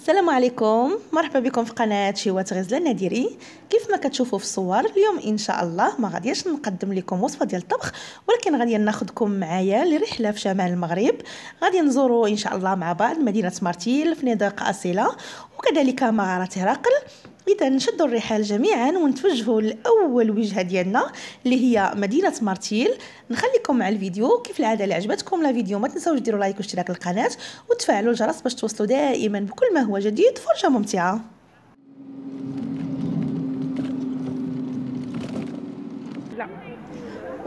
السلام عليكم، مرحبا بكم في قناه شيوات غزله النادري. كيف ما كتشوفوا في الصور اليوم ان شاء الله ما غاديش نقدم لكم وصفه ديال الطبخ، ولكن غادي ناخذكم معايا لرحله في شمال المغرب. غادي نزوروا ان شاء الله مع بعض مدينه مرتيل، فنادق اصيله وكذلك مغاره هرقل. اذا نشدوا الرحال جميعا ونتوجهوا لاول وجهه ديالنا اللي هي مدينه مرتيل. نخليكم مع الفيديو. كيف العاده اللي عجبتكم لا فيديو ما تنساوش ديروا لايك واشتراك القناه وتفعلوا الجرس باش توصلوا دائما بكل ما هو جديد. فرجه ممتعه.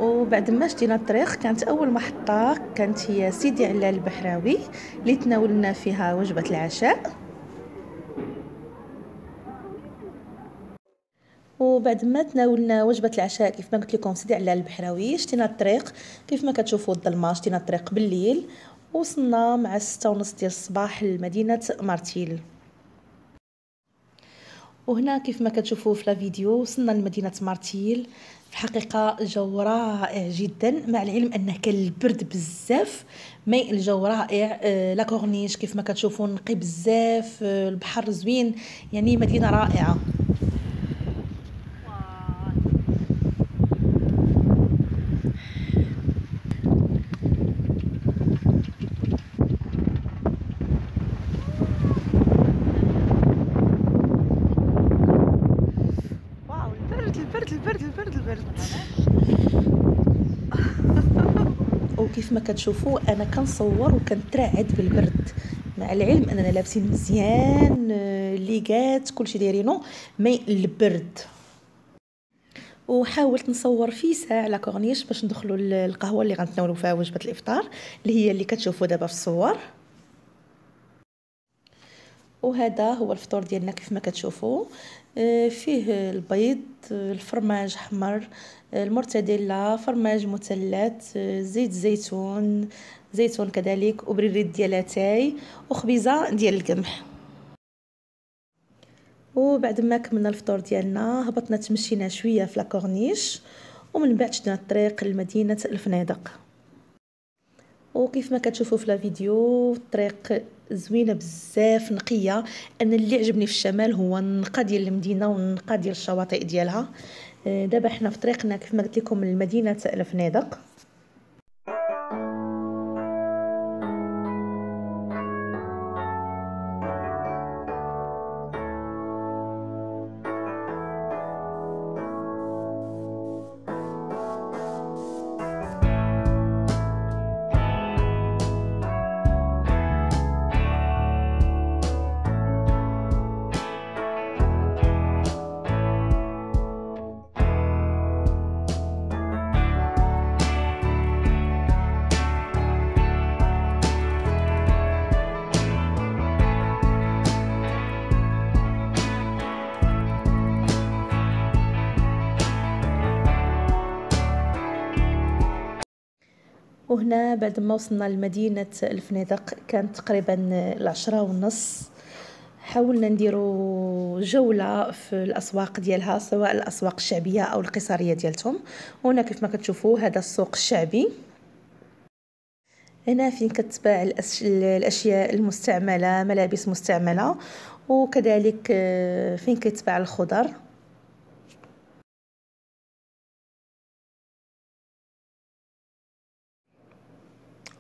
وبعد ما شدينا الطريق كانت اول محطه كانت هي سيدي علال البحراوي اللي تناولنا فيها وجبه العشاء. وبعد ما تناولنا وجبه العشاء كيف ما قلت لكم سيدي علال البحراوي شدينا الطريق. كيف ما كتشوفوا الظلمه شدينا الطريق بالليل وصلنا مع 6:30 ديال الصباح لمدينه مرتيل. وهنا كيف ما كتشوفوا في الفيديو وصلنا لمدينه مرتيل. في الحقيقه الجو رائع جدا، مع العلم انه كان البرد بزاف مي الجو رائع. لا كورنيش كيف ما كتشوفوا نقي بزاف، البحر زوين، يعني مدينه رائعه. واو البرد البرد البرد البرد البرد. وكيف ما كتشوفوا انا كنصور وكنترعد بالبرد، مع العلم اننا لابسين مزيان، ليغات كلشي دايرينو مي البرد. وحاولت نصور في ساعه على كورنيش باش ندخلوا القهوه اللي غنتناولوا فيها وجبه الافطار اللي هي اللي كتشوفوا دابا في الصور. وهذا هو الفطور ديالنا كيف ما كتشوفوا. فيه البيض، الفرماج حمر، المرتديلا، فرماج مثلث، زيت زيتون، زيتون كذلك، وبريريت ديال اتاي، وخبيزه ديال القمح. وبعد ما كملنا الفطور ديالنا هبطنا تمشينا شويه في لاكورنيش ومن بعد شدنا الطريق لمدينه الفنادق. وكيف ما كتشوفوا في الفيديو الطريق زوينه بزاف نقيه. انا اللي عجبني في الشمال هو النقا ديال المدينه والنقا ديال الشواطئ ديالها. دابا حنا في طريقنا كيف ما قلت لكم لمدينه الفنادق. وهنا بعد ما وصلنا لمدينة الفنادق كانت تقريبا 10:30. حاولنا نديرو جولة في الأسواق ديالها سواء الأسواق الشعبية أو القصرية ديالتهم. هنا كيف ما كتشوفوا هذا السوق الشعبي، هنا فين كتباع الأشياء المستعملة، ملابس مستعملة، وكذلك فين كيتباع الخضر.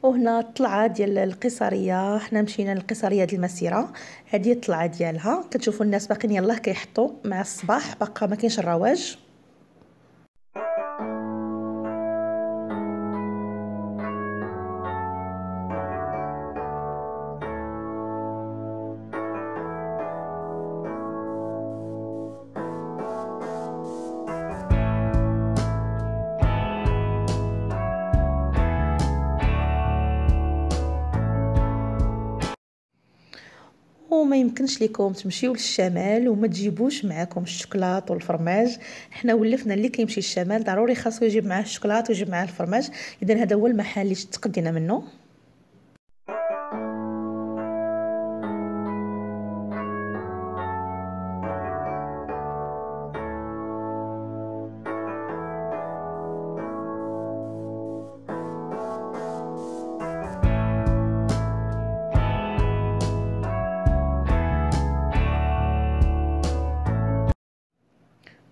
وهنا الطلعه ديال القصريه، حنا مشينا للقصريه ديال المسيره. هذه الطلعه ديالها كتشوفوا الناس باقيين يلاه كيحطوا مع الصباح، باقا ما كاينش الرواج. وما يمكنش لكم تمشيو للشمال وما تجيبوش معاكم الشوكولات والفرماج. حنا ولفنا اللي كيمشي للشمال ضروري خاصو يجيب معاه الشوكولات ويجيب معاه الفرماج. اذا هذا هو المحل اللي تقدينا منه.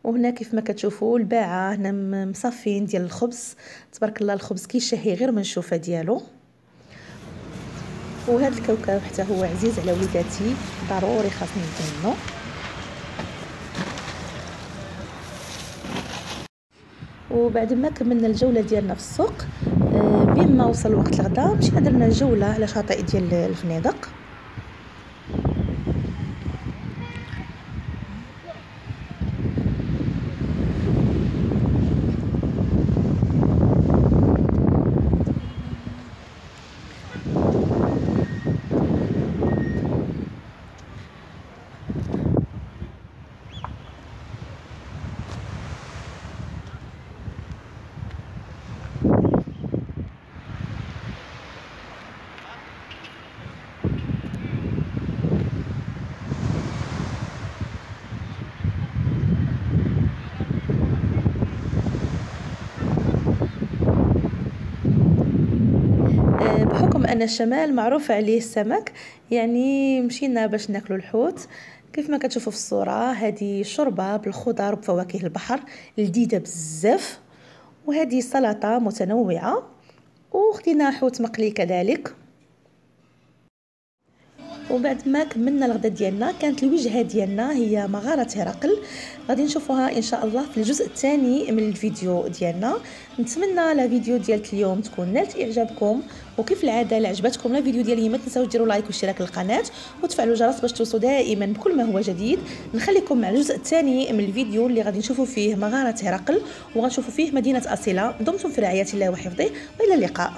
وهنا كيف ما كتشوفوا الباعه هنا مصفين ديال الخبز، تبارك الله الخبز كيشهي غير من الشوفه ديالو. وهذا الكاوكاو حتى هو عزيز على وليداتي، ضروري خاصني ندير منه. وبعد ما كملنا الجوله ديالنا في السوق، بين ما وصل وقت الغداء مشينا درنا جوله على شاطئ ديال الفنيدق. بحكم ان الشمال معروف عليه السمك، يعني مشينا باش ناكلوا الحوت. كيف ما كتشوفوا في الصوره هذه شوربه بالخضر وبفواكه البحر لذيذه بزاف، وهذه سلطه متنوعه، وخدينا حوت مقلي كذلك. وبعد ما كملنا الغداء ديالنا كانت الوجهه ديالنا هي مغاره هرقل، غادي نشوفوها ان شاء الله في الجزء الثاني من الفيديو ديالنا. نتمنى لا فيديو ديال اليوم تكون نالت اعجابكم، وكيف العاده الا عجبتكم لا فيديو ديالي ما تنساوش ديروا لايك واشتراك للقناه وتفعلوا الجرس باش توصلوا دائما بكل ما هو جديد. نخليكم مع الجزء الثاني من الفيديو اللي غادي نشوفوا فيه مغاره هرقل، وغنشوفوا فيه مدينه اصيله. دمتم في رعايه الله وحفظه، والى اللقاء.